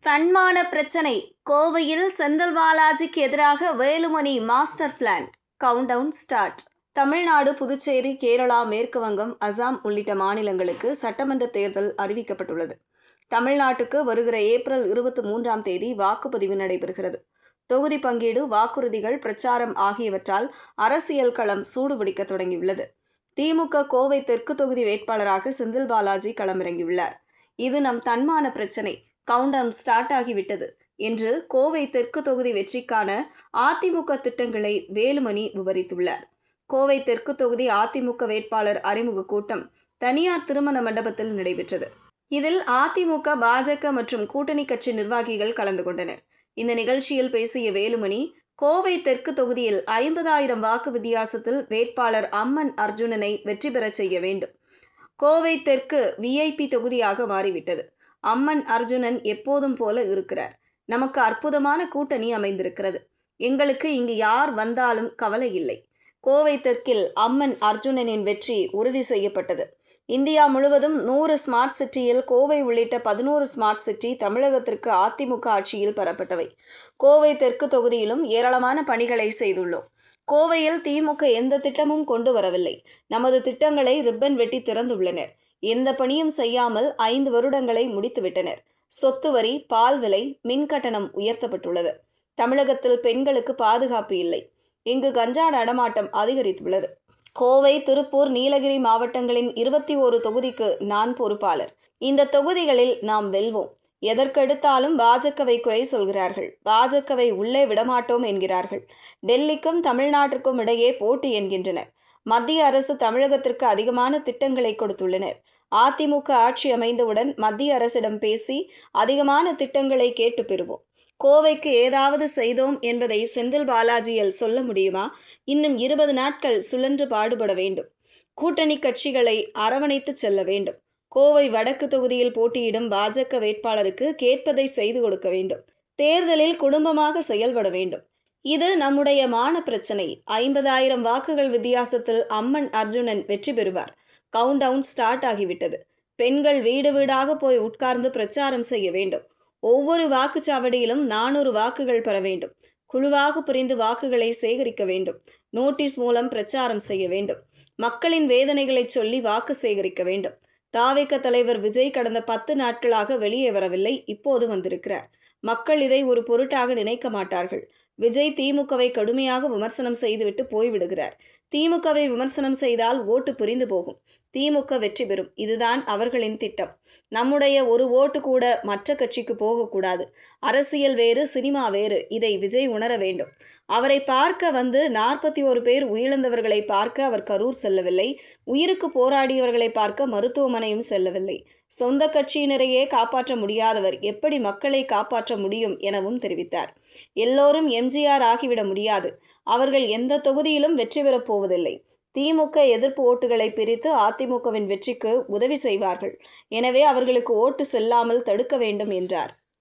தன்மான பிரச்சனை. கோவையில் செந்தில் பாலாஜிக்கு எதிராக Velumani master plan. Countdown start. Tamil Nadu, Puducherry, Kerala, மேற்கு வங்கம், அசாம் உள்ளிட்ட மாநிலங்களுக்கு சட்டமன்ற தேர்தல் அறிவிக்கப்பட்டுள்ளது. தமிழ்நாட்டுக்கு வருகிற ஏப்ரல் 23ஆம் தேதி வாக்குப்பதிவு நடைபெறுகிறது. தொகுதி பங்கீடு, வாக்குறுதிகள், பிரச்சாரம் ஆகியவற்றால் அரசியல் களம் சூடுபிடிக்க தொடங்கியுள்ளது. திமுக கோவை தெற்கு தொகுதி வேட்பாளராக செந்தில் பாலாஜி களமிறங்கியுள்ளார். இது நம் தன்மான பிரச்சனை, கவுண்டவுன் ஸ்டார்ட் ஆகிவிட்டது என்று கோவை தெற்கு தொகுதி வெற்றிக்கான அதிமுக திட்டங்களை வேலுமணி விவரித்துள்ளார். கோவை தெற்கு தொகுதி அதிமுக வேட்பாளர் அறிமுக கூட்டம் தனியார் திருமண மண்டபத்தில் நடைபெற்றது. இதில் அதிமுக, பாஜக மற்றும் கூட்டணி கட்சி நிர்வாகிகள் கலந்து கொண்டனர். இந்த நிகழ்ச்சியில் பேசிய வேலுமணி, கோவை தெற்கு தொகுதியில் 50,000 வாக்கு வித்தியாசத்தில் வேட்பாளர் அம்மன் அர்ஜுனனை வெற்றி பெறச் செய்ய வேண்டும். கோவை தெற்கு விஐபி தொகுதியாக மாறிவிட்டது. அம்மன் அர்ஜுனன் எப்போதும் போல இருக்கிறார். நமக்கு அற்புதமான கூட்டணி அமைந்திருக்கிறது. எங்களுக்கு இங்கு யார் வந்தாலும் கவலை இல்லை. கோவை தெற்கில் அம்மன் அர்ஜுனனின் வெற்றி உறுதி செய்யப்பட்டது. இந்தியா முழுவதும் 100 ஸ்மார்ட் சிட்டியில் கோவை உள்ளிட்ட 11 ஸ்மார்ட் சிட்டி தமிழகத்திற்கு அதிமுக ஆட்சியில் பெறப்பட்டவை. கோவை தெற்கு தொகுதியிலும் ஏராளமான பணிகளை செய்துள்ளோம். கோவையில் திமுக எந்த திட்டமும் கொண்டு வரவில்லை. நமது திட்டங்களை ரிப்பன் வெட்டி திறந்துள்ளனர். எந்த பணியும் செய்யாமல் 5 வருடங்களை முடித்துவிட்டனர். சொத்து வரி, பால் விலை, மின் கட்டணம் உயர்த்தப்பட்டுள்ளது. தமிழகத்தில் பெண்களுக்கு பாதுகாப்பு இல்லை. இங்கு கஞ்சா நடமாட்டம் அதிகரித்துள்ளது. கோவை, திருப்பூர், நீலகிரி மாவட்டங்களின் 21 தொகுதிக்கு நான் பொறுப்பாளர். இந்த தொகுதிகளில் நாம் வெல்வோம். எதற்கெடுத்தாலும் பாஜகவை குறை சொல்கிறார்கள். பாஜகவை உள்ளே விடமாட்டோம் என்கிறார்கள். டெல்லிக்கும் தமிழ்நாட்டிற்கும் இடையே போட்டி என்கின்றனர். மத்திய அரசு தமிழகத்திற்கு அதிகமான திட்டங்களை கொடுத்துள்ளனர். அதிமுக ஆட்சி அமைந்தவுடன் மத்திய அரசிடம் பேசி அதிகமான திட்டங்களை கேட்டு பெறுவோம். கோவைக்கு ஏதாவது செய்தோம் என்பதை செந்தில் பாலாஜியால் சொல்ல முடியுமா? இன்னும் 20 நாட்கள் சுழன்று பாடுபட வேண்டும். கூட்டணி கட்சிகளை அரவணைத்து செல்ல வேண்டும். கோவை வடக்கு தொகுதியில் போட்டியிடும் பாஜக வேட்பாளருக்கு கேட்பதை செய்து கொடுக்க வேண்டும். தேர்தலில் குடும்பமாக செயல்பட வேண்டும். இது நம்முடைய மான பிரச்சனை. 50,000 வாக்குகள் வித்தியாசத்தில் அம்மன் அர்ஜுனன் வெற்றி பெறுவார். கவுண்டவுன் ஸ்டார்ட் ஆகிவிட்டது. பெண்கள் வீடு வீடாக போய் உட்கார்ந்து பிரச்சாரம் செய்ய வேண்டும். ஒவ்வொரு வாக்குச்சாவடியிலும் 400 வாக்குகள் பெற வேண்டும். குழுவாக பிரிந்து வாக்குகளை சேகரிக்க வேண்டும். நோட்டீஸ் மூலம் பிரச்சாரம் செய்ய வேண்டும். மக்களின் வேதனைகளை சொல்லி வாக்கு சேகரிக்க வேண்டும். தாவேக தலைவர் விஜய் கடந்த 10 நாட்களாக வெளியே வரவில்லை. இப்போது வந்திருக்கிறார். மக்கள் இதை ஒரு பொருட்டாக நினைக்க மாட்டார்கள். விஜய் திமுகவை கடுமையாக விமர்சனம் செய்துவிட்டு போய்விடுகிறார். திமுகவை விமர்சனம் செய்தால் ஓட்டு பிரிந்து போகும். திமுக வெற்றி பெறும். இதுதான் அவர்களின் திட்டம். நம்முடைய ஒரு ஓட்டு கூட மற்ற கட்சிக்கு போகக்கூடாது. அரசியல் வேறு, சினிமா வேறு. இதை விஜய் உணர வேண்டும். அவரை பார்க்க வந்து 41 பேர் உயிரிழந்தவர்களை பார்க்க அவர் கரூர் செல்லவில்லை. உயிருக்கு போராடியவர்களை பார்க்க மருத்துவமனையும் செல்லவில்லை. சொந்த கட்சியினரையே காப்பாற்ற முடியாதவர் எப்படி மக்களை காப்பாற்ற முடியும் எனவும் தெரிவித்தார். எல்லோரும் எம்ஜிஆர் ஆகிவிட முடியாது. அவர்கள் எந்த தொகுதியிலும் வெற்றி பெறப் போவதில்லை. திமுக எதிர்ப்பு ஓட்டுகளை பிரித்து அதிமுகவின் வெற்றிக்கு உதவி செய்வார்கள். எனவே அவர்களுக்கு ஓட்டு செல்லாமல் தடுக்க வேண்டும் என்றார்.